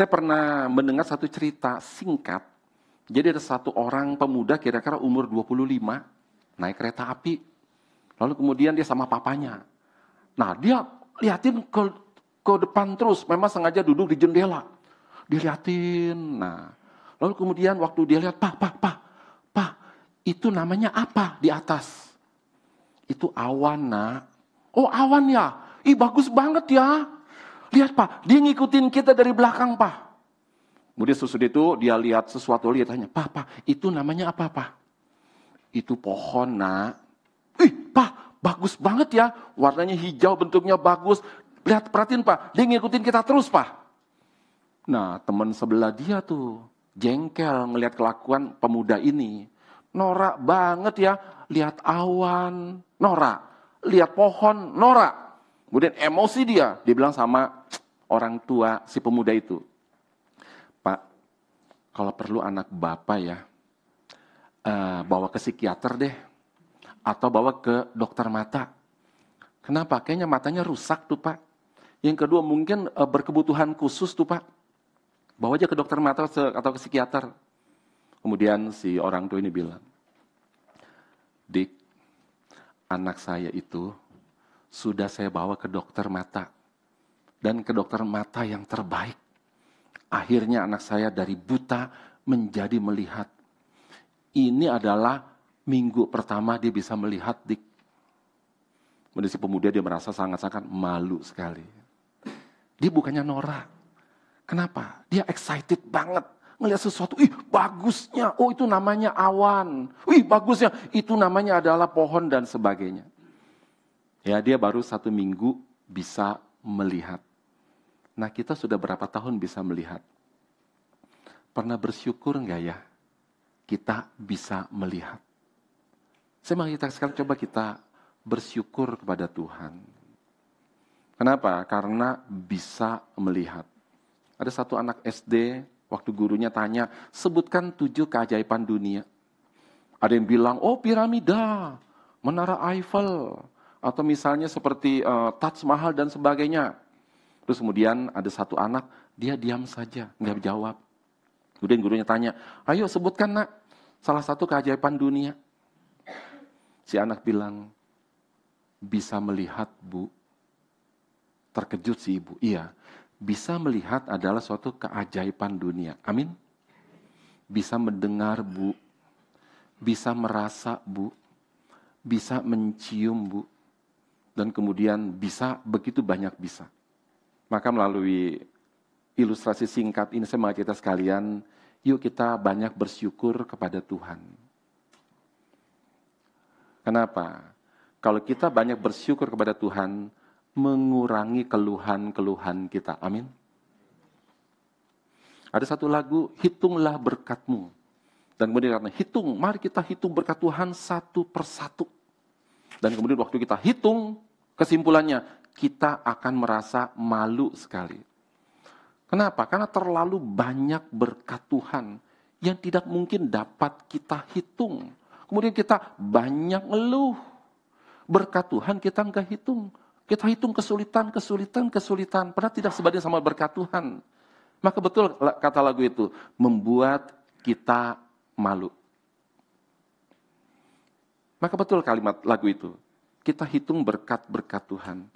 Saya pernah mendengar satu cerita singkat. Jadi ada satu orang pemuda kira-kira umur 25, naik kereta api. Lalu kemudian dia sama papanya. Nah, dia liatin ke depan terus, memang sengaja duduk di jendela. Diliatin. Nah, lalu kemudian waktu dia lihat, Pak, itu namanya apa di atas? Itu awan, Nak. Oh, awan ya? Ih, bagus banget ya. Lihat, Pak, dia ngikutin kita dari belakang, Pak. Kemudian sesudah itu dia lihat sesuatu, dia tanya, Pak, itu namanya apa, Pak? Itu pohon, Nak. Ih, Pak, bagus banget ya. Warnanya hijau, bentuknya bagus. Lihat, perhatiin, Pak, dia ngikutin kita terus, Pak. Nah, teman sebelah dia tuh jengkel ngelihat kelakuan pemuda ini. Norak banget ya, lihat awan, norak. Lihat pohon, norak. Kemudian emosi dia bilang sama orang tua si pemuda itu. Pak, kalau perlu anak bapak ya, bawa ke psikiater deh. Atau bawa ke dokter mata. Kenapa? Kayaknya matanya rusak tuh, Pak. Yang kedua mungkin berkebutuhan khusus tuh, Pak. Bawa aja ke dokter mata atau ke psikiater. Kemudian si orang tua ini bilang, Dik, anak saya itu sudah saya bawa ke dokter mata. Dan ke dokter mata yang terbaik. Akhirnya anak saya dari buta menjadi melihat. Ini adalah minggu pertama dia bisa melihat, Dik. Kemudian si pemuda dia merasa sangat-sangat malu sekali. Dia bukannya norak. Kenapa? Dia excited banget. Ngelihat sesuatu, ih bagusnya, oh itu namanya awan. Ih bagusnya, itu namanya adalah pohon dan sebagainya. Ya dia baru 1 minggu bisa melihat. Nah kita sudah berapa tahun bisa melihat? Pernah bersyukur enggak ya? Kita bisa melihat. Saya mau kita sekarang coba kita bersyukur kepada Tuhan. Kenapa? Karena bisa melihat. Ada satu anak SD, waktu gurunya tanya, sebutkan 7 keajaiban dunia. Ada yang bilang, oh piramida, menara Eiffel, atau misalnya seperti Taj Mahal dan sebagainya. Terus kemudian ada satu anak, dia diam saja, nggak jawab. Kemudian gurunya tanya, ayo sebutkan Nak, salah satu keajaiban dunia. Si anak bilang, bisa melihat Bu. Terkejut si ibu, iya. Bisa melihat adalah suatu keajaiban dunia. Amin. Bisa mendengar, Bu. Bisa merasa, Bu. Bisa mencium, Bu. Dan kemudian bisa, begitu banyak bisa. Maka melalui ilustrasi singkat ini saya mengajak kita sekalian, yuk kita banyak bersyukur kepada Tuhan. Kenapa? Kalau kita banyak bersyukur kepada Tuhan, mengurangi keluhan-keluhan kita. Amin. Ada satu lagu, hitunglah berkat-Mu. Dan kemudian karena hitung, mari kita hitung berkat Tuhan satu persatu. Dan kemudian waktu kita hitung, kesimpulannya, kita akan merasa malu sekali. Kenapa? Karena terlalu banyak berkat Tuhan yang tidak mungkin dapat kita hitung. Kemudian kita banyak ngeluh. Berkat Tuhan kita enggak hitung. Kita hitung kesulitan, padahal tidak sebanding sama berkat Tuhan. Maka betul kata lagu itu, membuat kita malu. Maka betul kalimat lagu itu, kita hitung berkat-berkat Tuhan,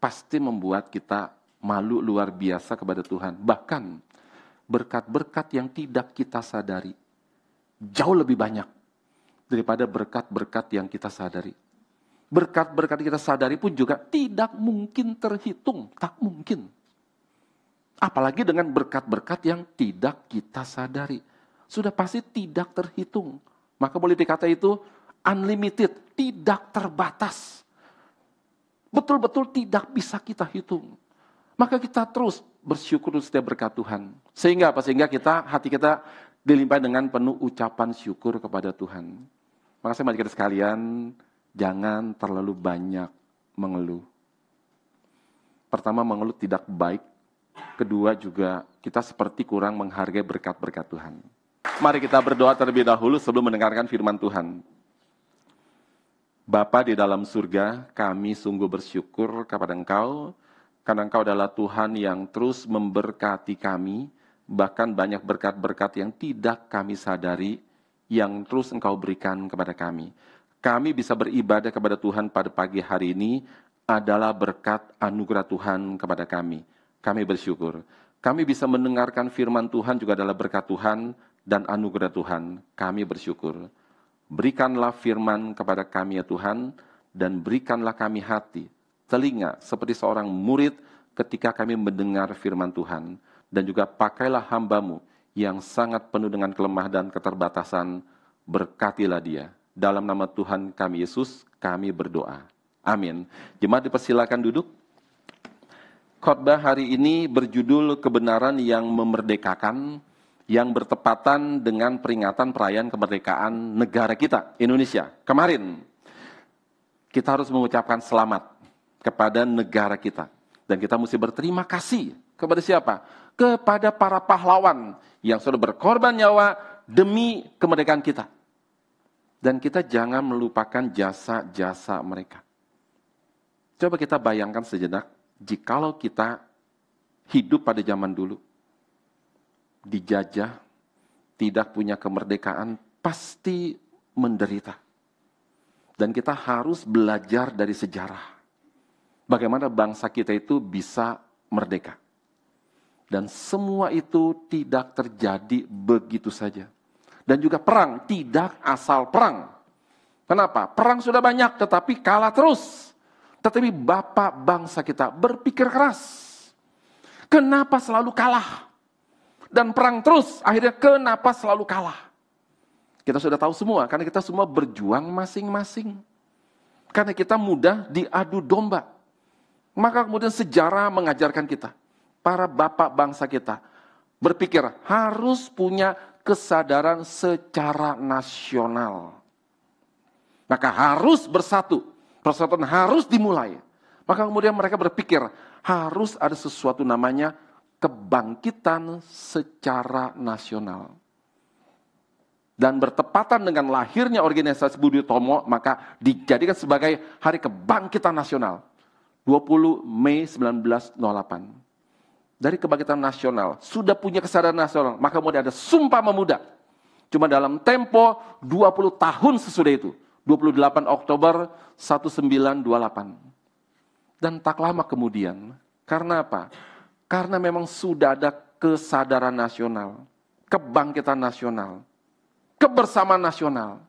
pasti membuat kita malu luar biasa kepada Tuhan. Bahkan berkat-berkat yang tidak kita sadari, jauh lebih banyak daripada berkat-berkat yang kita sadari. Berkat-berkat kita sadari pun juga tidak mungkin terhitung, tak mungkin. Apalagi dengan berkat-berkat yang tidak kita sadari. Sudah pasti tidak terhitung. Maka boleh dikata itu unlimited, tidak terbatas. Betul-betul tidak bisa kita hitung. Maka kita terus bersyukur setiap berkat Tuhan. Sehingga apa? Sehingga hati kita dilimpahi dengan penuh ucapan syukur kepada Tuhan. Maka saya mengajak kita sekalian, jangan terlalu banyak mengeluh. Pertama, mengeluh tidak baik. Kedua juga, kita seperti kurang menghargai berkat-berkat Tuhan. Mari kita berdoa terlebih dahulu sebelum mendengarkan firman Tuhan. Bapa di dalam surga, kami sungguh bersyukur kepada Engkau, karena Engkau adalah Tuhan yang terus memberkati kami, bahkan banyak berkat-berkat yang tidak kami sadari, yang terus Engkau berikan kepada kami. Kami bisa beribadah kepada Tuhan pada pagi hari ini adalah berkat anugerah Tuhan kepada kami. Kami bersyukur. Kami bisa mendengarkan firman Tuhan juga adalah berkat Tuhan dan anugerah Tuhan. Kami bersyukur. Berikanlah firman kepada kami ya Tuhan, dan berikanlah kami hati, telinga seperti seorang murid ketika kami mendengar firman Tuhan. Dan juga pakailah hamba-Mu yang sangat penuh dengan kelemahan dan keterbatasan, berkatilah dia. Dalam nama Tuhan kami Yesus, kami berdoa. Amin. Jemaat dipersilakan duduk. Khotbah hari ini berjudul kebenaran yang memerdekakan, yang bertepatan dengan peringatan perayaan kemerdekaan negara kita, Indonesia. Kemarin, kita harus mengucapkan selamat kepada negara kita. Dan kita mesti berterima kasih kepada siapa? Kepada para pahlawan yang sudah berkorban nyawa demi kemerdekaan kita. Dan kita jangan melupakan jasa-jasa mereka. Coba kita bayangkan sejenak, jikalau kita hidup pada zaman dulu, dijajah, tidak punya kemerdekaan, pasti menderita. Dan kita harus belajar dari sejarah. Bagaimana bangsa kita itu bisa merdeka. Dan semua itu tidak terjadi begitu saja. Dan juga perang, tidak asal perang. Kenapa? Perang sudah banyak, tetapi kalah terus. Tetapi bapak bangsa kita berpikir keras. Kenapa selalu kalah? Dan perang terus, akhirnya kenapa selalu kalah? Kita sudah tahu semua, karena kita semua berjuang masing-masing. Karena kita mudah diadu domba. Maka kemudian sejarah mengajarkan kita. Para bapak bangsa kita berpikir harus punya kesadaran secara nasional. Maka harus bersatu. Persatuan harus dimulai. Maka kemudian mereka berpikir harus ada sesuatu namanya kebangkitan secara nasional. Dan bertepatan dengan lahirnya organisasi Budi Utomo, maka dijadikan sebagai Hari Kebangkitan Nasional. 20 Mei 1908. Dari kebangkitan nasional, sudah punya kesadaran nasional, maka kemudian ada Sumpah Pemuda. Cuma dalam tempo 20 tahun sesudah itu, 28 Oktober 1928. Dan tak lama kemudian, karena apa? Karena memang sudah ada kesadaran nasional, kebangkitan nasional, kebersamaan nasional.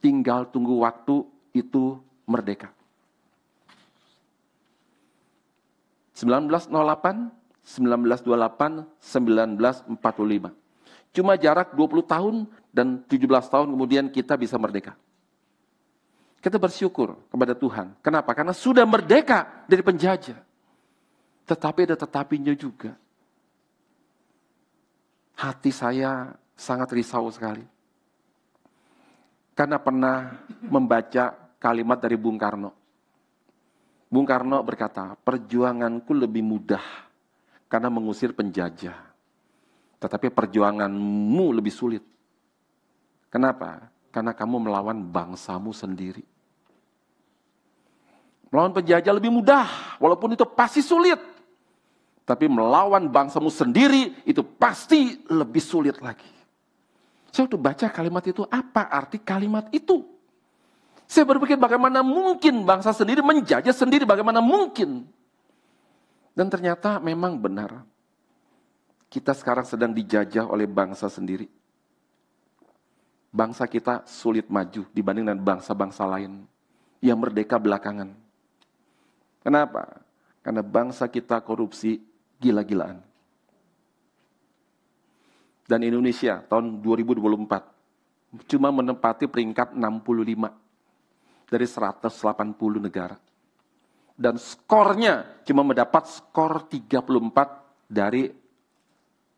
Tinggal tunggu waktu itu merdeka. 1908, 1928, 1945. Cuma jarak 20 tahun dan 17 tahun kemudian kita bisa merdeka. Kita bersyukur kepada Tuhan. Kenapa? Karena sudah merdeka dari penjajah. Tetapi ada tetapinya juga. Hati saya sangat risau sekali. Karena pernah membaca kalimat dari Bung Karno. Bung Karno berkata, perjuanganku lebih mudah karena mengusir penjajah. Tetapi perjuanganmu lebih sulit. Kenapa? Karena kamu melawan bangsamu sendiri. Melawan penjajah lebih mudah, walaupun itu pasti sulit. Tapi melawan bangsamu sendiri, itu pasti lebih sulit lagi. Saya waktu baca kalimat itu, apa arti kalimat itu? Saya berpikir bagaimana mungkin bangsa sendiri menjajah sendiri, bagaimana mungkin? Dan ternyata memang benar. Kita sekarang sedang dijajah oleh bangsa sendiri. Bangsa kita sulit maju dibanding dengan bangsa-bangsa lain yang merdeka belakangan. Kenapa? Karena bangsa kita korupsi gila-gilaan. Dan Indonesia tahun 2024 cuma menempati peringkat 65 dari 180 negara. Dan skornya cuma mendapat skor 34 dari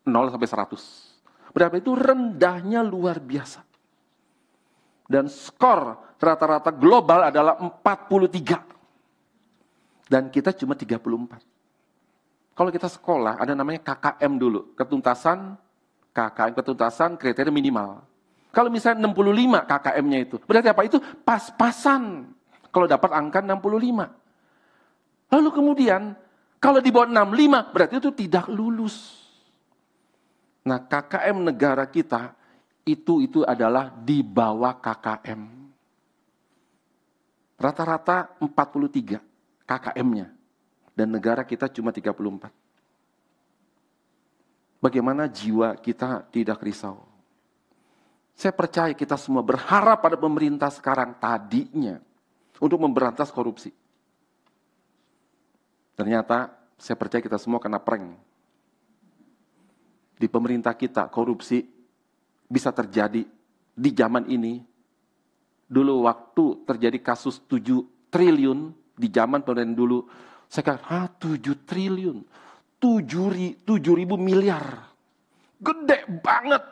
0 sampai 100. Berarti itu rendahnya luar biasa. Dan skor rata-rata global adalah 43. Dan kita cuma 34. Kalau kita sekolah ada namanya KKM dulu, ketuntasan kriteria minimal. Kalau misalnya 65 KKM-nya itu, berarti apa? Itu pas-pasan kalau dapat angka 65. Lalu kemudian, kalau di bawah 65, berarti itu tidak lulus. Nah, KKM negara kita itu adalah di bawah KKM. Rata-rata 43 KKM-nya. Dan negara kita cuma 34. Bagaimana jiwa kita tidak risau? Saya percaya kita semua berharap pada pemerintah sekarang tadinya untuk memberantas korupsi. Ternyata saya percaya kita semua kena prank. Di pemerintah kita korupsi bisa terjadi di zaman ini. Dulu waktu terjadi kasus 7 triliun di zaman pemerintahan dulu, saya kata 7 triliun, 7.000 miliar, gede banget.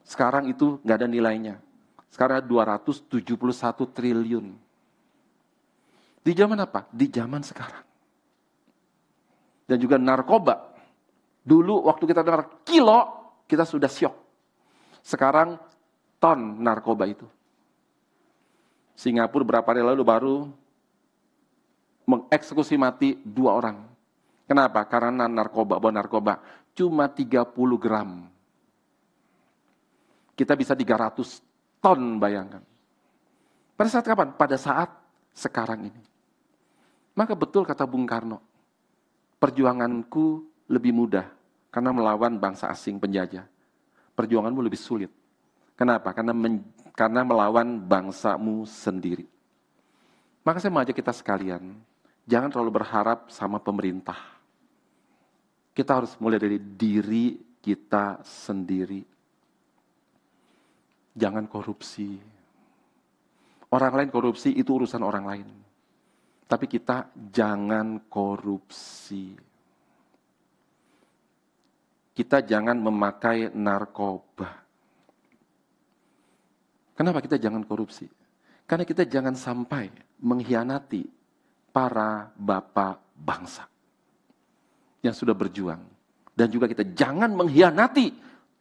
Sekarang itu nggak ada nilainya. Sekarang 271 triliun. Di zaman apa? Di zaman sekarang. Dan juga narkoba. Dulu waktu kita dengar kilo, kita sudah syok. Sekarang ton narkoba itu. Singapura berapa hari lalu baru mengeksekusi mati 2 orang. Kenapa? Karena bawa narkoba cuma 30 gram. Kita bisa 300 ton, bayangkan. Pada saat kapan? Pada saat sekarang ini. Maka betul kata Bung Karno, perjuanganku lebih mudah karena melawan bangsa asing penjajah. Perjuanganmu lebih sulit. Kenapa? Karena melawan bangsamu sendiri. Maka saya mengajak kita sekalian, jangan terlalu berharap sama pemerintah. Kita harus mulai dari diri kita sendiri. Jangan korupsi. Orang lain korupsi itu urusan orang lain. Tapi kita jangan korupsi. Kita jangan memakai narkoba. Kenapa kita jangan korupsi? Karena kita jangan sampai mengkhianati para bapak bangsa yang sudah berjuang. Dan juga kita jangan mengkhianati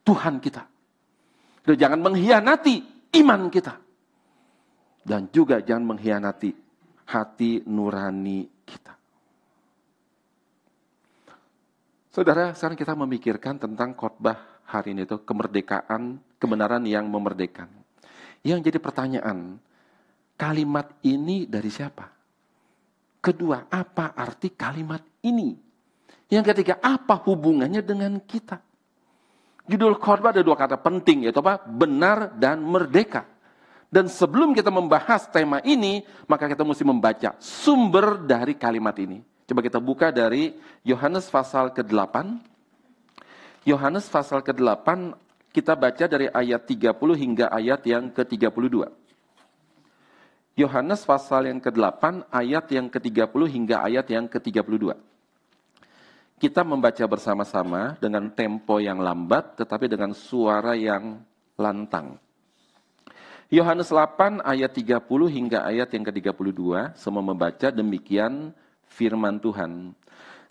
Tuhan kita. Dan jangan mengkhianati iman kita. Dan juga jangan mengkhianati hati nurani kita. Saudara, sekarang kita memikirkan tentang khotbah hari ini itu kemerdekaan, kebenaran yang memerdekakan. Yang jadi pertanyaan, kalimat ini dari siapa? Kedua, apa arti kalimat ini? Yang ketiga, apa hubungannya dengan kita? Judul khotbah ada 2 kata penting, yaitu apa? Benar dan merdeka. Dan sebelum kita membahas tema ini, maka kita mesti membaca sumber dari kalimat ini. Coba kita buka dari Yohanes pasal ke-8. Yohanes pasal ke-8, kita baca dari ayat 30 hingga ayat yang ke-32. Yohanes pasal yang ke-8, ayat yang ke-30 hingga ayat yang ke-32. Kita membaca bersama-sama dengan tempo yang lambat, tetapi dengan suara yang lantang. Yohanes 8 ayat 30 hingga ayat yang ke-32, semua membaca demikian firman Tuhan.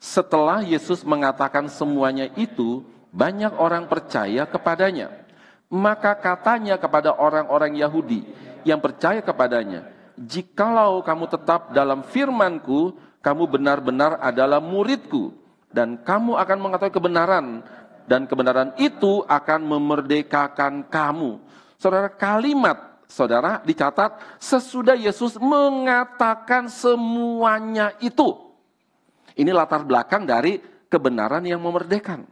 Setelah Yesus mengatakan semuanya itu, banyak orang percaya kepadanya. Maka katanya kepada orang-orang Yahudi yang percaya kepadanya, jikalau kamu tetap dalam firman-Ku, kamu benar-benar adalah murid-Ku, dan kamu akan mengetahui kebenaran, dan kebenaran itu akan memerdekakan kamu. Saudara, kalimat, saudara, dicatat sesudah Yesus mengatakan semuanya itu. Ini latar belakang dari kebenaran yang memerdekakan.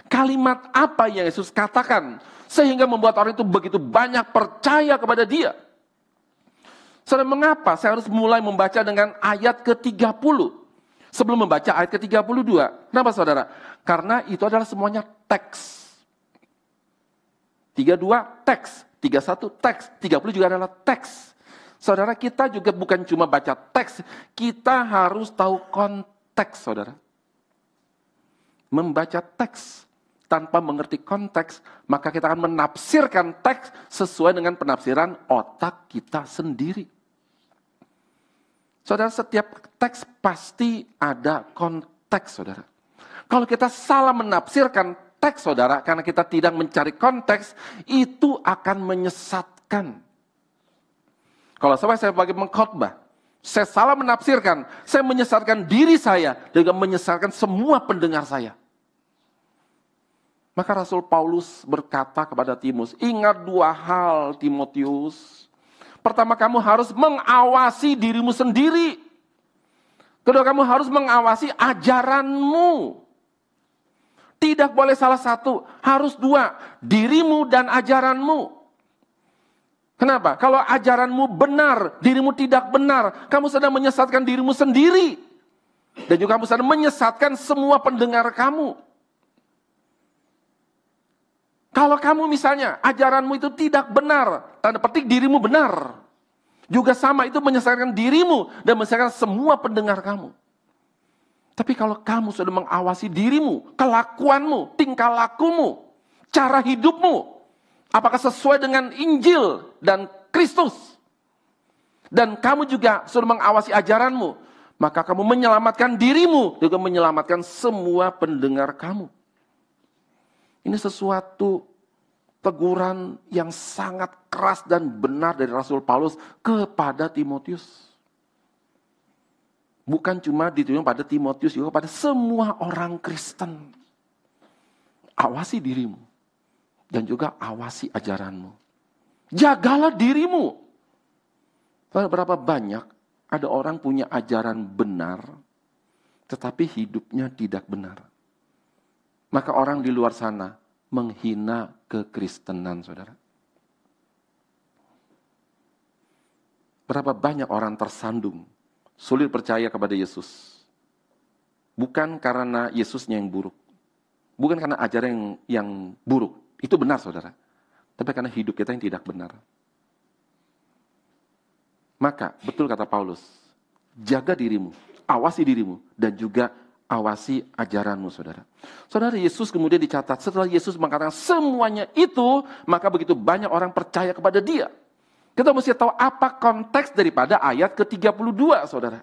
Kalimat apa yang Yesus katakan sehingga membuat orang itu begitu banyak percaya kepada dia? Saudara, mengapa saya harus mulai membaca dengan ayat ke-30 sebelum membaca ayat ke-32? Kenapa, saudara? Karena itu adalah semuanya teks. 32 teks, 31 teks, 30 juga adalah teks. Saudara, kita juga bukan cuma baca teks, kita harus tahu konteks, saudara. Membaca teks tanpa mengerti konteks, maka kita akan menafsirkan teks sesuai dengan penafsiran otak kita sendiri. Saudara, setiap teks pasti ada konteks, saudara. Kalau kita salah menafsirkan teks, saudara, karena kita tidak mencari konteks, itu akan menyesatkan. Kalau saya sebagai mengkhotbah, saya salah menafsirkan, saya menyesatkan diri saya, dan juga menyesatkan semua pendengar saya. Maka Rasul Paulus berkata kepada Timotius, ingat dua hal Timotius. Pertama, kamu harus mengawasi dirimu sendiri. Kedua, kamu harus mengawasi ajaranmu. Tidak boleh salah satu, harus dua, dirimu dan ajaranmu. Kenapa? Kalau ajaranmu benar, dirimu tidak benar, kamu sedang menyesatkan dirimu sendiri. Dan juga kamu sedang menyesatkan semua pendengar kamu. Kalau kamu misalnya ajaranmu itu tidak benar, tanda petik dirimu benar, juga sama itu menyesatkan dirimu dan menyesatkan semua pendengar kamu. Tapi kalau kamu sudah mengawasi dirimu, kelakuanmu, tingkah lakumu, cara hidupmu, apakah sesuai dengan Injil dan Kristus, dan kamu juga sudah mengawasi ajaranmu, maka kamu menyelamatkan dirimu, juga menyelamatkan semua pendengar kamu. Ini sesuatu teguran yang sangat keras dan benar dari Rasul Paulus kepada Timotius. Bukan cuma ditujukan pada Timotius, juga pada semua orang Kristen. Awasi dirimu dan juga awasi ajaranmu. Jagalah dirimu. Berapa banyak ada orang punya ajaran benar, tetapi hidupnya tidak benar. Maka orang di luar sana menghina kekristenan, saudara. Berapa banyak orang tersandung, sulit percaya kepada Yesus. Bukan karena Yesusnya yang buruk. Bukan karena ajaran yang buruk. Itu benar, saudara. Tapi karena hidup kita yang tidak benar. Maka, betul kata Paulus, jaga dirimu, awasi dirimu, dan juga awasi ajaranmu, saudara. Saudara, Yesus kemudian dicatat, setelah Yesus mengatakan semuanya itu, maka begitu banyak orang percaya kepada dia. Kita mesti tahu apa konteks daripada ayat ke-32, saudara.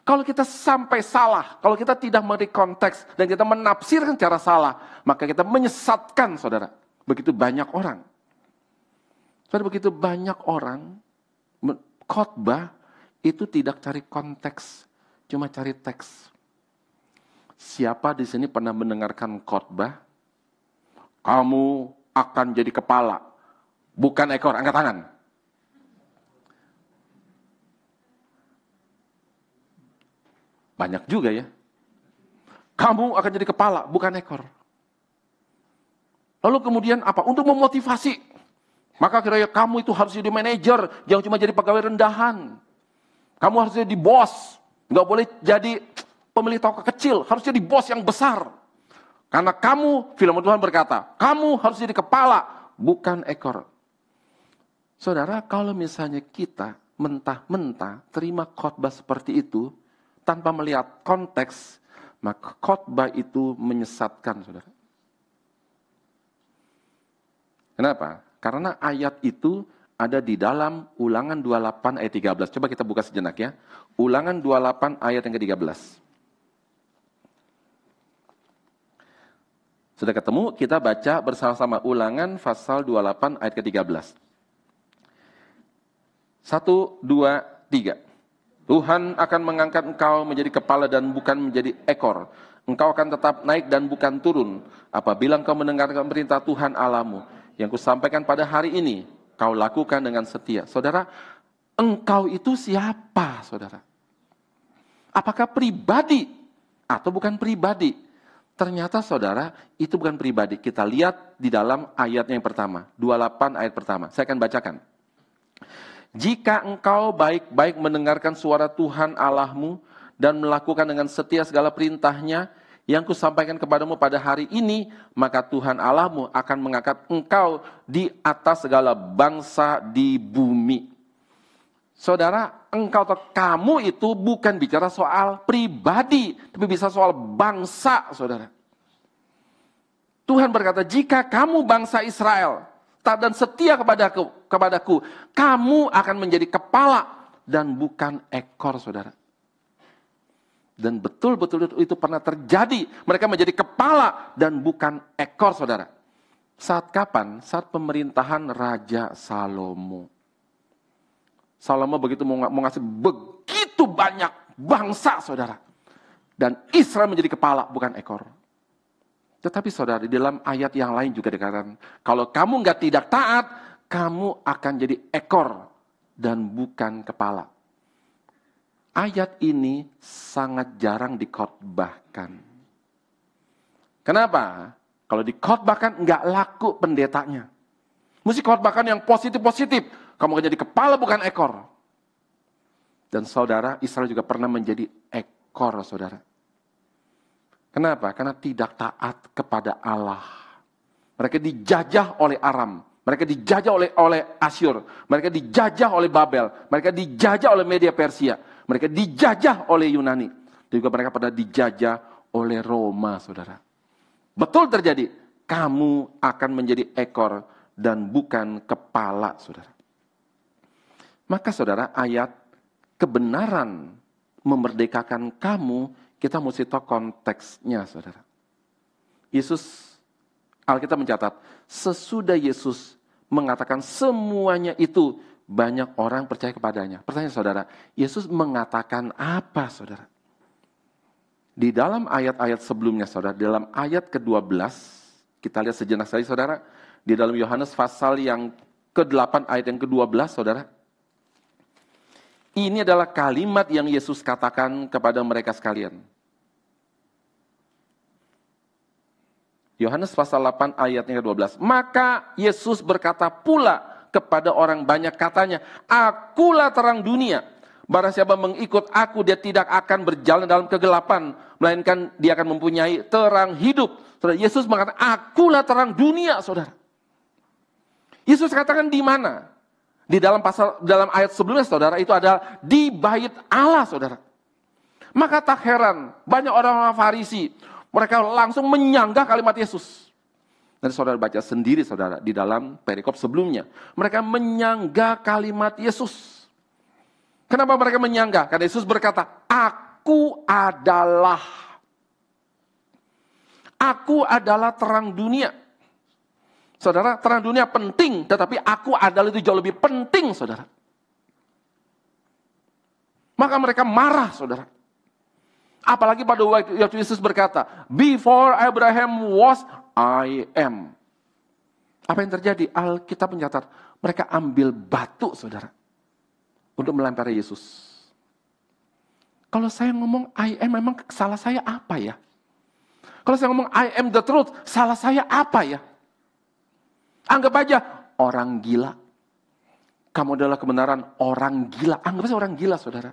Kalau kita sampai salah, kalau kita tidak mengerti konteks, dan kita menafsirkan secara salah, maka kita menyesatkan, saudara. Begitu banyak orang. Saudara, begitu banyak orang, khotbah itu tidak cari konteks, cuma cari teks. Siapa di sini pernah mendengarkan khotbah? Kamu akan jadi kepala, bukan ekor. Angkat tangan. Banyak juga ya. Kamu akan jadi kepala, bukan ekor. Lalu kemudian apa? Untuk memotivasi. Maka kira-kira kamu itu harus jadi manajer, jangan cuma jadi pegawai rendahan. Kamu harus jadi bos, nggak boleh jadi pemilik toko kecil, harus jadi bos yang besar. Karena kamu, firman Tuhan berkata, kamu harus jadi kepala, bukan ekor. Saudara, kalau misalnya kita mentah-mentah terima khotbah seperti itu, tanpa melihat konteks, maka khotbah itu menyesatkan, saudara. Kenapa? Karena ayat itu ada di dalam Ulangan 28 ayat 13. Coba kita buka sejenak ya. Ulangan 28 ayat yang ke-13. Sudah ketemu? Kita baca bersama-sama Ulangan pasal 28 ayat ke-13. 1, 2, 3. Tuhan akan mengangkat engkau menjadi kepala dan bukan menjadi ekor. Engkau akan tetap naik dan bukan turun. Apabila engkau mendengarkan perintah Tuhan Allahmu, yang kusampaikan pada hari ini, kau lakukan dengan setia. Saudara, engkau itu siapa, saudara? Apakah pribadi atau bukan pribadi? Ternyata saudara, itu bukan pribadi. Kita lihat di dalam ayat yang pertama, 28 ayat pertama. Saya akan bacakan. Jika engkau baik-baik mendengarkan suara Tuhan Allahmu dan melakukan dengan setia segala perintahnya yang kusampaikan kepadamu pada hari ini, maka Tuhan Allahmu akan mengangkat engkau di atas segala bangsa di bumi. Saudara, engkau atau kamu itu bukan bicara soal pribadi, tapi bisa soal bangsa, saudara. Tuhan berkata, jika kamu bangsa Israel, taat dan setia kepadaku, kamu akan menjadi kepala dan bukan ekor, saudara. Dan betul-betul itu pernah terjadi. Mereka menjadi kepala dan bukan ekor, saudara. Saat kapan? Saat pemerintahan Raja Salomo. Salomo begitu mau ngasih begitu banyak bangsa, saudara. Dan Israel menjadi kepala, bukan ekor. Tetapi saudara, di dalam ayat yang lain juga dikatakan, kalau kamu tidak taat, kamu akan jadi ekor dan bukan kepala. Ayat ini sangat jarang dikhotbahkan. Kenapa? Kalau dikhotbahkan nggak laku pendetanya. Mesti khotbahkan yang positif-positif. Kamu akan jadi kepala bukan ekor. Dan saudara, Israel juga pernah menjadi ekor, saudara. Kenapa? Karena tidak taat kepada Allah. Mereka dijajah oleh Aram. Mereka dijajah oleh Asyur. Mereka dijajah oleh Babel. Mereka dijajah oleh Media Persia. Mereka dijajah oleh Yunani. Dan juga mereka pernah dijajah oleh Roma, saudara. Betul terjadi. Kamu akan menjadi ekor dan bukan kepala, saudara. Maka saudara, ayat kebenaran memerdekakan kamu, kita mesti tahu konteksnya, saudara. Yesus, Alkitab mencatat, sesudah Yesus mengatakan semuanya itu, banyak orang percaya kepadanya. Pertanyaan saudara, Yesus mengatakan apa, saudara? Di dalam ayat-ayat sebelumnya, saudara, dalam ayat ke-12, kita lihat sejenak saja, saudara, di dalam Yohanes pasal yang ke-8 ayat yang ke-12, saudara. Ini adalah kalimat yang Yesus katakan kepada mereka sekalian. Yohanes pasal 8 ayatnya ke-12. Maka Yesus berkata pula kepada orang banyak, katanya, akulah terang dunia. Barang siapa mengikut aku, dia tidak akan berjalan dalam kegelapan, melainkan dia akan mempunyai terang hidup. Saudara, Yesus mengatakan, akulah terang dunia, saudara. Yesus katakan di mana? Di dalam ayat sebelumnya, saudara, itu adalah di bait Allah, saudara. Maka tak heran, banyak orang-orang Farisi, mereka langsung menyanggah kalimat Yesus. Dan saudara baca sendiri, saudara, di dalam perikop sebelumnya. Mereka menyanggah kalimat Yesus. Kenapa mereka menyanggah? Karena Yesus berkata, aku adalah terang dunia. Saudara, terang dunia penting, tetapi aku adalah itu jauh lebih penting, saudara. Maka mereka marah, saudara. Apalagi pada waktu Yesus berkata, before Abraham was, I am. Apa yang terjadi? Alkitab mencatat, mereka ambil batu, saudara, untuk melempari Yesus. Kalau saya ngomong I am, memang salah saya apa ya? Kalau saya ngomong I am the truth, salah saya apa ya? Anggap aja orang gila. Kamu adalah kebenaran, orang gila. Anggap aja orang gila, saudara.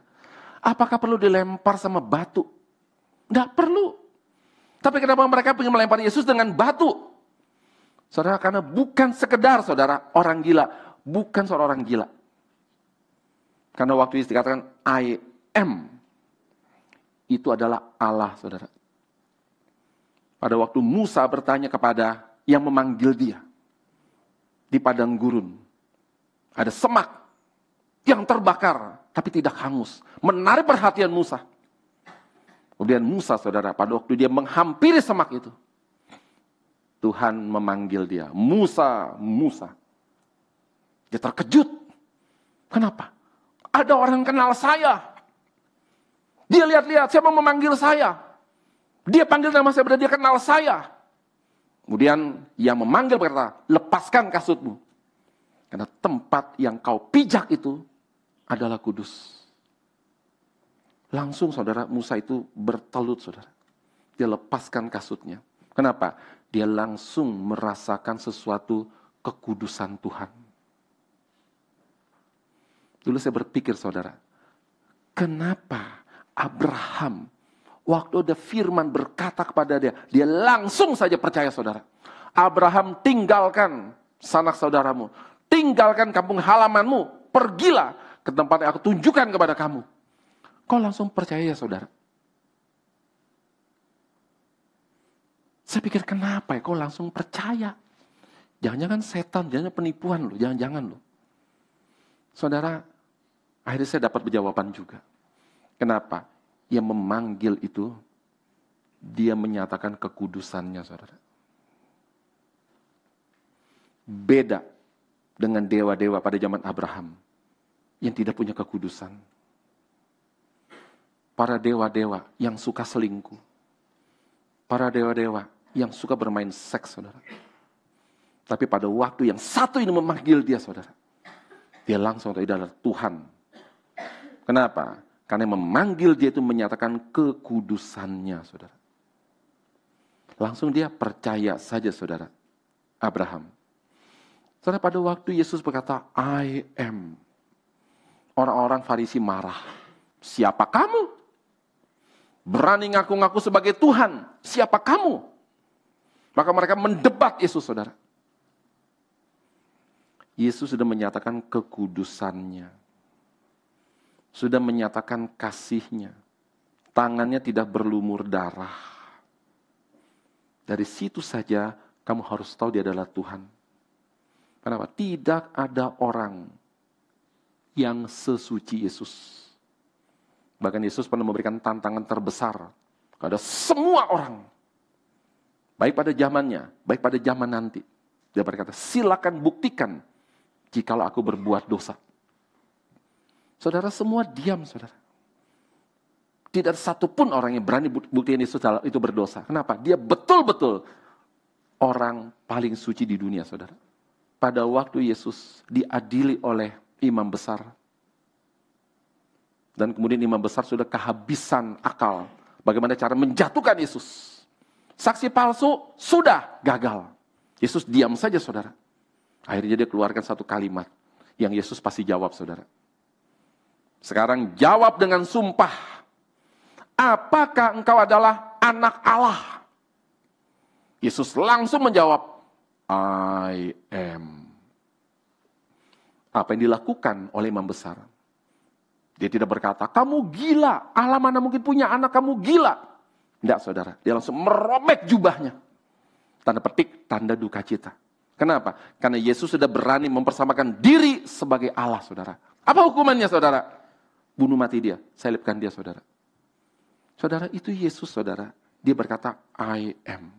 Apakah perlu dilempar sama batu? Tidak perlu. Tapi kenapa mereka ingin melempar Yesus dengan batu? Saudara, karena bukan sekedar, saudara, orang gila. Bukan seorang orang gila. Karena waktu Yesus dikatakan, I am. Itu adalah Allah, saudara. Pada waktu Musa bertanya kepada yang memanggil dia. Di padang gurun. Ada semak yang terbakar, tapi tidak hangus. Menarik perhatian Musa. Kemudian Musa, saudara, pada waktu dia menghampiri semak itu, Tuhan memanggil dia, Musa, Musa. Dia terkejut. Kenapa? Ada orang kenal saya. Dia lihat-lihat, siapa memanggil saya? Dia panggil nama saya, berarti dia kenal saya. Kemudian yang memanggil berkata, lepaskan kasutmu. Karena tempat yang kau pijak itu adalah kudus. Langsung saudara, Musa itu bertelut, saudara. Dia lepaskan kasutnya. Kenapa? Dia langsung merasakan sesuatu kekudusan Tuhan. Dulu saya berpikir, saudara, kenapa Abraham, waktu ada firman berkata kepada dia langsung saja percaya, saudara. Abraham, tinggalkan sanak saudaramu, tinggalkan kampung halamanmu, pergilah ke tempat yang aku tunjukkan kepada kamu. Kau langsung percaya, saudara? Saya pikir kenapa ya kau langsung percaya? Jangan-jangan setan, jangan penipuan loh, jangan-jangan loh. Saudara, akhirnya saya dapat jawaban juga. Kenapa? Yang memanggil itu, dia menyatakan kekudusannya, saudara. Beda dengan dewa-dewa pada zaman Abraham yang tidak punya kekudusan. Para dewa-dewa yang suka selingkuh. Para dewa-dewa yang suka bermain seks, saudara. Tapi pada waktu yang satu ini memanggil dia, saudara, dia langsung tahu dia adalah Tuhan. Kenapa? Karena memanggil dia itu menyatakan kekudusannya, saudara. Langsung dia percaya saja, saudara. Abraham. Saudara, pada waktu Yesus berkata, I am. Orang-orang Farisi marah. Siapa kamu? Berani ngaku-ngaku sebagai Tuhan. Siapa kamu? Maka mereka mendebat Yesus, saudara. Yesus sudah menyatakan kekudusannya. Sudah menyatakan kasihnya. Tangannya tidak berlumur darah. Dari situ saja kamu harus tahu dia adalah Tuhan. Kenapa? Tidak ada orang yang sesuci Yesus. Bahkan Yesus pernah memberikan tantangan terbesar kepada semua orang. Baik pada zamannya, baik pada zaman nanti. Dia berkata, silakan buktikan jikalau aku berbuat dosa. Saudara, semua diam, saudara. Tidak ada satupun orang yang berani buktiin Yesus itu berdosa. Kenapa? Dia betul-betul orang paling suci di dunia, saudara. Pada waktu Yesus diadili oleh imam besar. Dan kemudian imam besar sudah kehabisan akal. Bagaimana cara menjatuhkan Yesus. Saksi palsu sudah gagal. Yesus diam saja, saudara. Akhirnya dia keluarkan satu kalimat yang Yesus pasti jawab, saudara. Sekarang jawab dengan sumpah. Apakah engkau adalah anak Allah? Yesus langsung menjawab, I am. Apa yang dilakukan oleh imam besar? Dia tidak berkata, kamu gila. Allah mana mungkin punya anak, kamu gila. Tidak, saudara. Dia langsung merobek jubahnya. Tanda petik, tanda duka cita. Kenapa? Karena Yesus sudah berani mempersamakan diri sebagai Allah, saudara. Apa hukumannya, saudara? Bunuh mati dia, salibkan dia, saudara. Saudara, itu Yesus, saudara. Dia berkata, I am.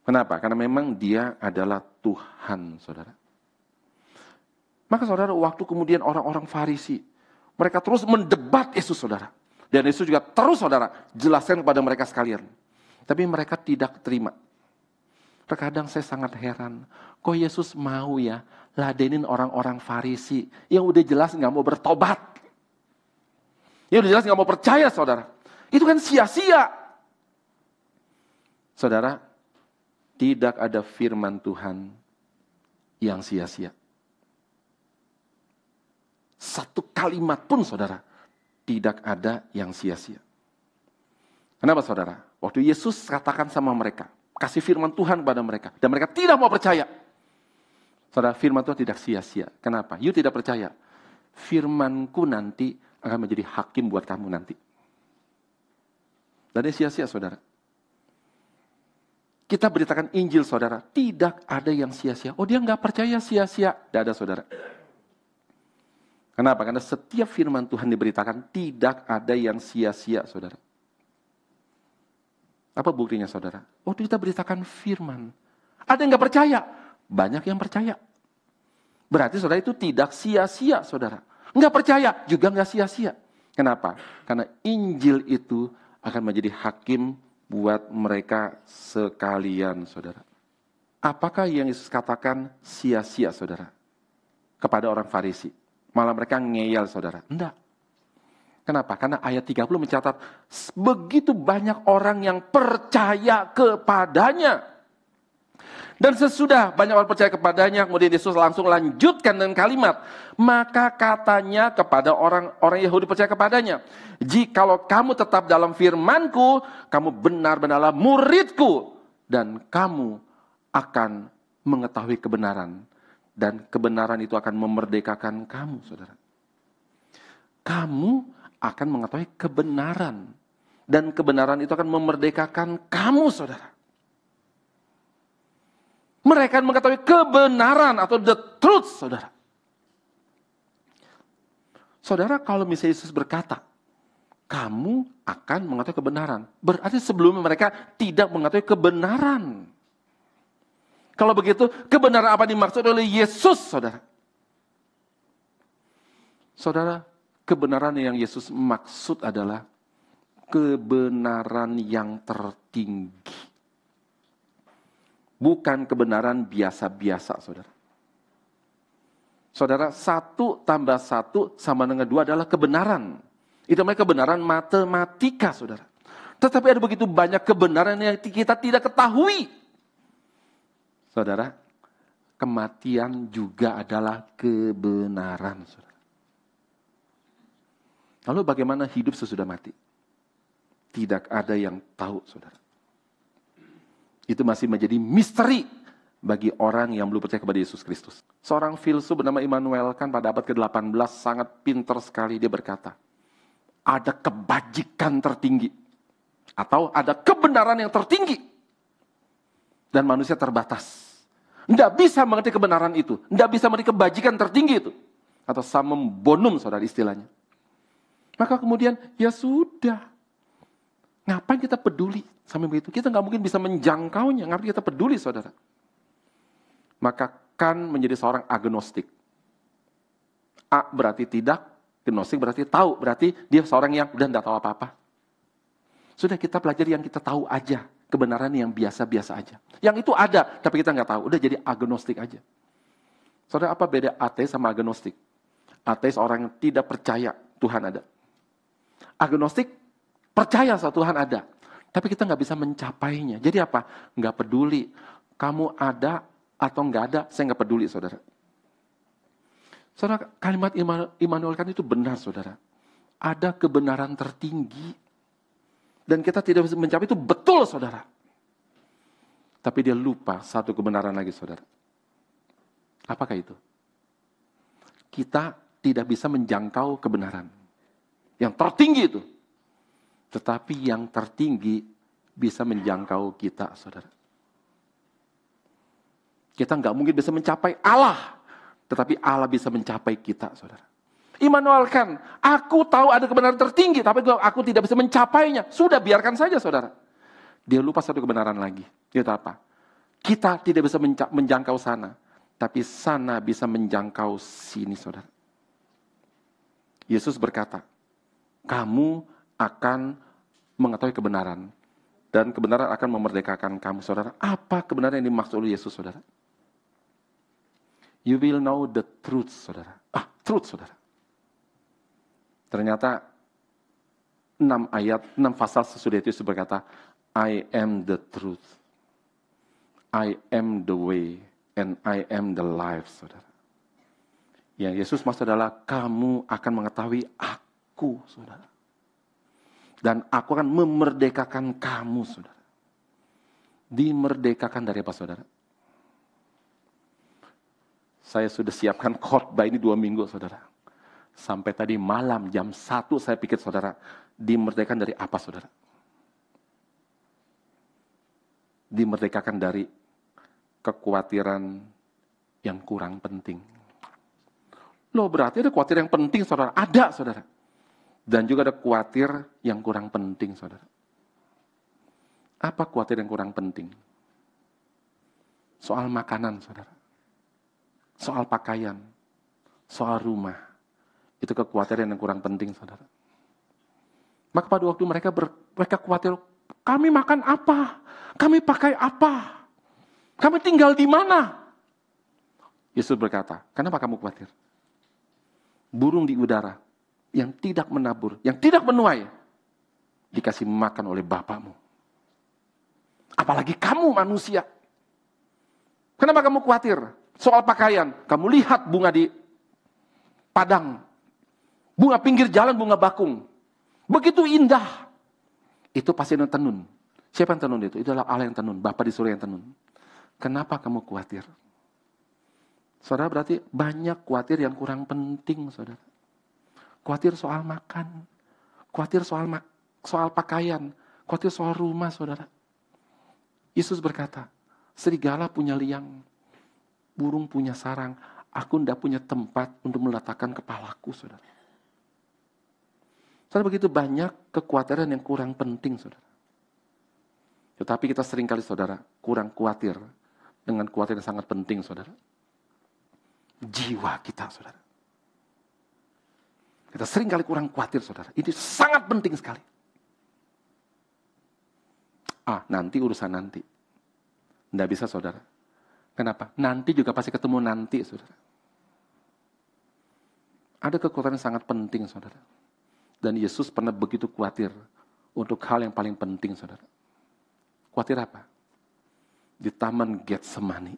Kenapa? Karena memang dia adalah Tuhan, saudara. Maka saudara, waktu kemudian orang-orang Farisi, mereka terus mendebat Yesus, saudara. Dan Yesus juga terus, saudara, jelaskan kepada mereka sekalian. Tapi mereka tidak terima. Terkadang saya sangat heran, kok Yesus mau ya ladenin orang-orang Farisi yang udah jelas nggak mau bertobat, yang udah jelas nggak mau percaya, saudara. Itu kan sia-sia. Saudara, tidak ada firman Tuhan yang sia-sia. Satu kalimat pun, saudara, tidak ada yang sia-sia. Kenapa, saudara? Waktu Yesus katakan sama mereka, kasih firman Tuhan kepada mereka. Dan mereka tidak mau percaya. Saudara, firman Tuhan tidak sia-sia. Kenapa? You tidak percaya. Firmanku nanti akan menjadi hakim buat kamu nanti. Dan dia sia-sia, saudara. Kita beritakan Injil, saudara. Tidak ada yang sia-sia. Oh, dia nggak percaya sia-sia. Tidak ada, saudara. Kenapa? Karena setiap firman Tuhan diberitakan tidak ada yang sia-sia, saudara. Apa buktinya, saudara? Waktu kita beritakan firman, ada yang nggak percaya, banyak yang percaya. Berarti, saudara, itu tidak sia-sia, saudara. Nggak percaya, juga nggak sia-sia. Kenapa? Karena Injil itu akan menjadi hakim buat mereka sekalian, saudara. Apakah yang Yesus katakan sia-sia, saudara? Kepada orang Farisi. Malah mereka ngeyel, saudara. Enggak. Kenapa? Karena ayat 30 mencatat, begitu banyak orang yang percaya kepadanya. Dan sesudah banyak orang percaya kepadanya, kemudian Yesus langsung lanjutkan dengan kalimat, maka katanya kepada orang-orang Yahudi percaya kepadanya, jikalau kamu tetap dalam firman-Ku, kamu benar-benarlah murid-Ku, dan kamu akan mengetahui kebenaran. Dan kebenaran itu akan memerdekakan kamu, saudara. Kamu akan mengetahui kebenaran. Dan kebenaran itu akan memerdekakan kamu, saudara. Mereka akan mengetahui kebenaran atau the truth, saudara. Saudara, kalau misalnya Yesus berkata, kamu akan mengetahui kebenaran. Berarti sebelumnya mereka tidak mengetahui kebenaran. Kalau begitu, kebenaran apa dimaksud oleh Yesus, saudara? Saudara, kebenaran yang Yesus maksud adalah kebenaran yang tertinggi. bukan kebenaran biasa-biasa, saudara. Saudara, 1 tambah 1 sama dengan 2 adalah kebenaran. Itu namanya kebenaran matematika, saudara. Tetapi ada begitu banyak kebenaran yang kita tidak ketahui. Saudara, kematian juga adalah kebenaran, saudara. Lalu bagaimana hidup sesudah mati? Tidak ada yang tahu, saudara. Itu masih menjadi misteri bagi orang yang belum percaya kepada Yesus Kristus. Seorang filsuf bernama Immanuel Kant pada abad ke-18 sangat pintar sekali. Dia berkata, ada kebajikan tertinggi. Atau ada kebenaran yang tertinggi. Dan manusia terbatas. Tidak bisa mengerti kebenaran itu. Tidak bisa mengerti kebajikan tertinggi itu. Atau summum bonum, saudara, istilahnya. Maka kemudian, ya sudah. Ngapain kita peduli sampai begitu? Kita nggak mungkin bisa menjangkaunya. Ngapain kita peduli, saudara? Maka Kant menjadi seorang agnostik. A berarti tidak, agnostik berarti tahu. Berarti dia seorang yang udah tidak tahu apa-apa. Sudah kita pelajari yang kita tahu aja. Kebenaran yang biasa-biasa aja. Yang itu ada, tapi kita nggak tahu. Udah jadi agnostik aja. Saudara, apa beda ateis sama agnostik? Ateis orang yang tidak percaya Tuhan ada. Agnostik percaya bahwa Tuhan ada. Tapi kita nggak bisa mencapainya. Jadi apa? Nggak peduli. Kamu ada atau nggak ada, saya nggak peduli, saudara. Saudara, kalimat Immanuel Kant itu benar, saudara. Ada kebenaran tertinggi. Dan kita tidak bisa mencapai itu betul, saudara. Tapi dia lupa satu kebenaran lagi, saudara. Apakah itu? Kita tidak bisa menjangkau kebenaran. Yang tertinggi itu. Tetapi yang tertinggi bisa menjangkau kita, saudara. Kita nggak mungkin bisa mencapai Allah. Tetapi Allah bisa mencapai kita, saudara. Immanuel Kant, aku tahu ada kebenaran tertinggi, tapi aku tidak bisa mencapainya. Sudah, biarkan saja, saudara. Dia lupa satu kebenaran lagi. Itu apa? Kita tidak bisa menjangkau sana. Tapi sana bisa menjangkau sini, saudara. Yesus berkata, kamu akan mengetahui kebenaran. Dan kebenaran akan memerdekakan kamu, saudara. Apa kebenaran yang dimaksud oleh Yesus, saudara? You will know the truth, saudara. Truth, saudara. Ternyata 6 pasal sesudah itu Yesus berkata, I am the truth. I am the way. And I am the life, saudara. Yang Yesus maksud adalah, kamu akan mengetahui aku, saudara. Dan aku akan memerdekakan kamu, saudara. Dimerdekakan dari apa, saudara? Saya sudah siapkan khotbah ini 2 minggu, saudara. Sampai tadi malam jam 1 saya pikir, saudara, dimerdekakan dari apa, saudara? Dimerdekakan dari kekhawatiran yang kurang penting. Loh, berarti ada kekhawatiran yang penting, saudara. Ada, saudara. Dan juga ada khawatir yang kurang penting, saudara. Apa khawatir yang kurang penting? Soal makanan, saudara. Soal pakaian. Soal rumah. Itu kekhawatiran yang kurang penting, saudara. Maka pada waktu mereka khawatir, kami makan apa? Kami pakai apa? Kami tinggal di mana? Yesus berkata, kenapa kamu khawatir? Burung di udara yang tidak menabur, yang tidak menuai, dikasih makan oleh Bapamu. Apalagi kamu manusia. Kenapa kamu khawatir? Soal pakaian, kamu lihat bunga di padang. Bunga pinggir jalan, bunga bakung. Begitu indah. Itu pasti yang tenun. Siapa yang tenun itu? Itu adalah Allah yang tenun. Bapa di surga yang tenun. Kenapa kamu khawatir? Saudara, berarti banyak khawatir yang kurang penting, saudara. Khawatir soal makan. Khawatir soal pakaian. Khawatir soal rumah, saudara. Yesus berkata, serigala punya liang. Burung punya sarang. Aku tidak punya tempat untuk meletakkan kepalaku, saudara. Saudara, begitu banyak kekhawatiran yang kurang penting, saudara. Tetapi kita seringkali, saudara, kurang khawatir dengan khawatir yang sangat penting, saudara. Jiwa kita, saudara. Kita seringkali kurang khawatir, saudara. Ini sangat penting sekali. Nanti urusan nanti. Nggak bisa, saudara. Kenapa? Nanti juga pasti ketemu nanti, saudara. Ada kekuatan yang sangat penting, saudara. Dan Yesus pernah begitu khawatir untuk hal yang paling penting, saudara. Khawatir apa? Di Taman Getsemani,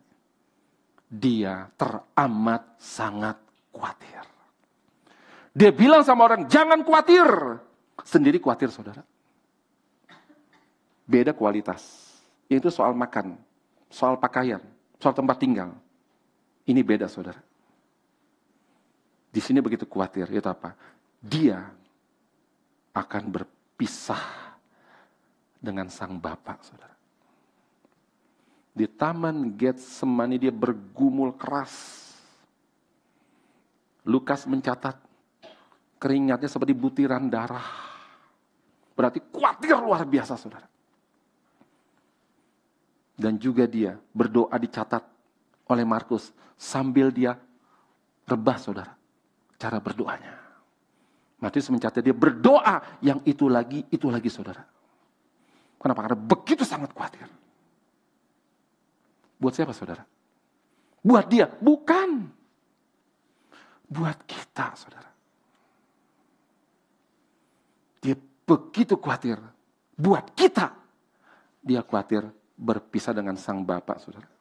dia teramat sangat khawatir. Dia bilang sama orang, jangan khawatir. Sendiri khawatir, saudara. Beda kualitas. Yaitu soal makan, soal pakaian, soal tempat tinggal. Ini beda, saudara. Di sini begitu khawatir, itu apa? Dia akan berpisah dengan sang Bapa, saudara. Di Taman Getsemani dia bergumul keras. Lukas mencatat, keringatnya seperti butiran darah. Berarti khawatir luar biasa, saudara. Dan juga dia berdoa dicatat oleh Markus sambil dia rebah, saudara. Cara berdoanya. Matius mencatat dia berdoa yang itu lagi, saudara. Kenapa? Karena begitu sangat khawatir. Buat siapa, saudara? Buat dia? Bukan. Buat kita, saudara. Dia begitu khawatir. Buat kita. Dia khawatir berpisah dengan sang Bapa, saudara.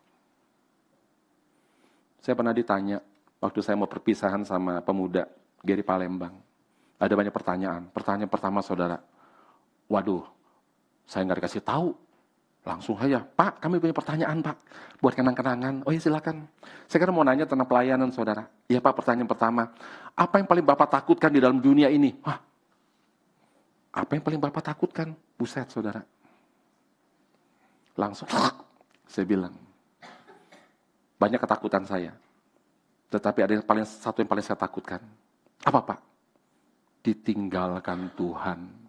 Saya pernah ditanya, waktu saya mau perpisahan sama pemuda Geri Palembang. Ada banyak pertanyaan. Pertanyaan pertama, saudara. Waduh, saya nggak dikasih tahu. Langsung aja, Pak, kami punya pertanyaan, Pak. Buat kenang-kenangan. Oh iya, silakan. Saya kan mau nanya tentang pelayanan, saudara. Iya, Pak, pertanyaan pertama. Apa yang paling Bapak takutkan di dalam dunia ini? Wah, apa yang paling Bapak takutkan? Buset, saudara. Langsung, saya bilang. Banyak ketakutan saya. Tetapi ada satu yang paling saya takutkan. Apa, Pak? Ditinggalkan Tuhan.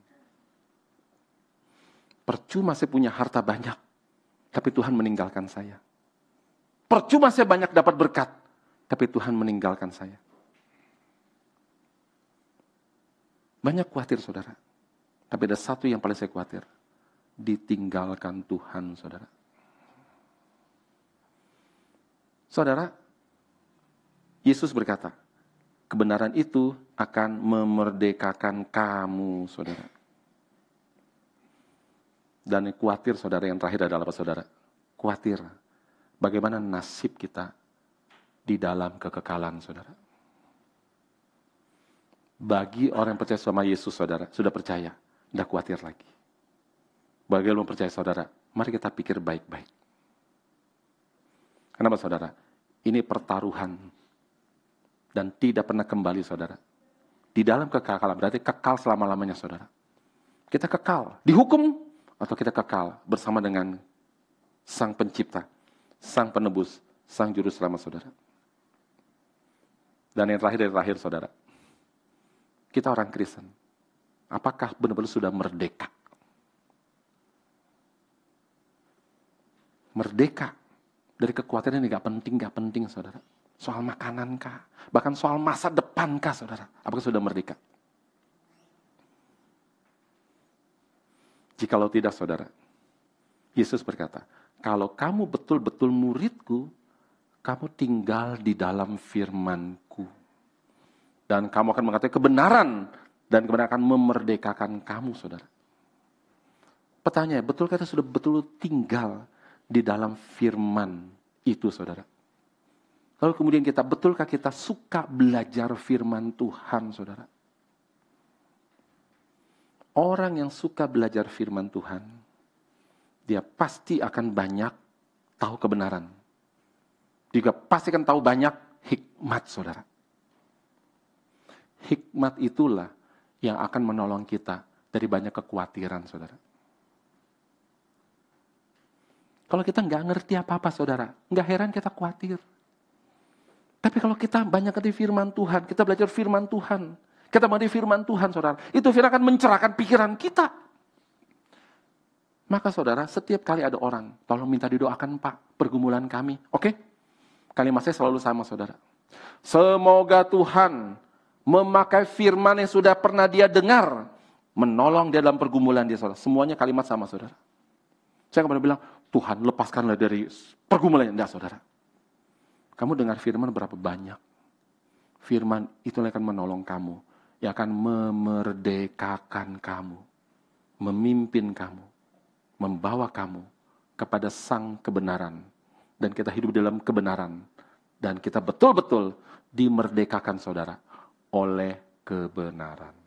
Percuma saya punya harta banyak, tapi Tuhan meninggalkan saya. Percuma saya banyak dapat berkat, tapi Tuhan meninggalkan saya. Banyak khawatir, saudara. Tapi ada satu yang paling saya khawatir. Ditinggalkan Tuhan, saudara. Saudara, Yesus berkata, kebenaran itu akan memerdekakan kamu, saudara. Dan khawatir, saudara, yang terakhir adalah apa, saudara? Khawatir bagaimana nasib kita di dalam kekekalan, saudara. Bagi orang yang percaya sama Yesus, saudara, sudah percaya, tidak khawatir lagi. Bagi yang belum percaya, saudara, mari kita pikir baik-baik. Kenapa, saudara? Ini pertaruhan dan tidak pernah kembali, saudara. Di dalam kekekalan, berarti kekal selama-lamanya, saudara. Kita kekal, dihukum, atau kita kekal bersama dengan Sang Pencipta, Sang Penebus, Sang Juru Selamat, saudara. Dan yang terakhir, saudara. Kita orang Kristen. Apakah benar-benar sudah merdeka? Merdeka dari kekhawatiran yang gak penting, saudara. Soal makanan kah? Bahkan soal masa depan kah, saudara? Apakah sudah merdeka? Jikalau tidak, saudara, Yesus berkata, kalau kamu betul-betul muridku, kamu tinggal di dalam firman-Ku. Dan kamu akan mengatakan kebenaran, dan kebenaran akan memerdekakan kamu, saudara. Pertanyaan, betulkah kita sudah betul tinggal di dalam firman itu, saudara? Lalu kemudian betulkah kita suka belajar firman Tuhan, saudara? Orang yang suka belajar firman Tuhan, dia pasti akan banyak tahu kebenaran. Dia pasti akan tahu banyak hikmat, saudara. Hikmat itulah yang akan menolong kita dari banyak kekhawatiran, saudara. Kalau kita nggak ngerti apa-apa, saudara, nggak heran kita khawatir. Tapi kalau kita banyak ngerti firman Tuhan, kita belajar firman Tuhan, kita mengerti firman Tuhan, saudara. Itu firman akan mencerahkan pikiran kita. Maka saudara, setiap kali ada orang, tolong minta didoakan, Pak, pergumulan kami. Oke? Kalimat saya selalu sama, saudara. Semoga Tuhan memakai firman yang sudah pernah dia dengar, menolong dia dalam pergumulan dia, saudara. Semuanya kalimat sama, saudara. Saya kemudian bilang, Tuhan lepaskanlah dari pergumulan yang enggak, saudara. Kamu dengar firman berapa banyak. Firman itu yang akan menolong kamu, yang akan memerdekakan kamu, memimpin kamu, membawa kamu kepada sang kebenaran. Dan kita hidup dalam kebenaran. Dan kita betul-betul dimerdekakan, saudara, oleh kebenaran.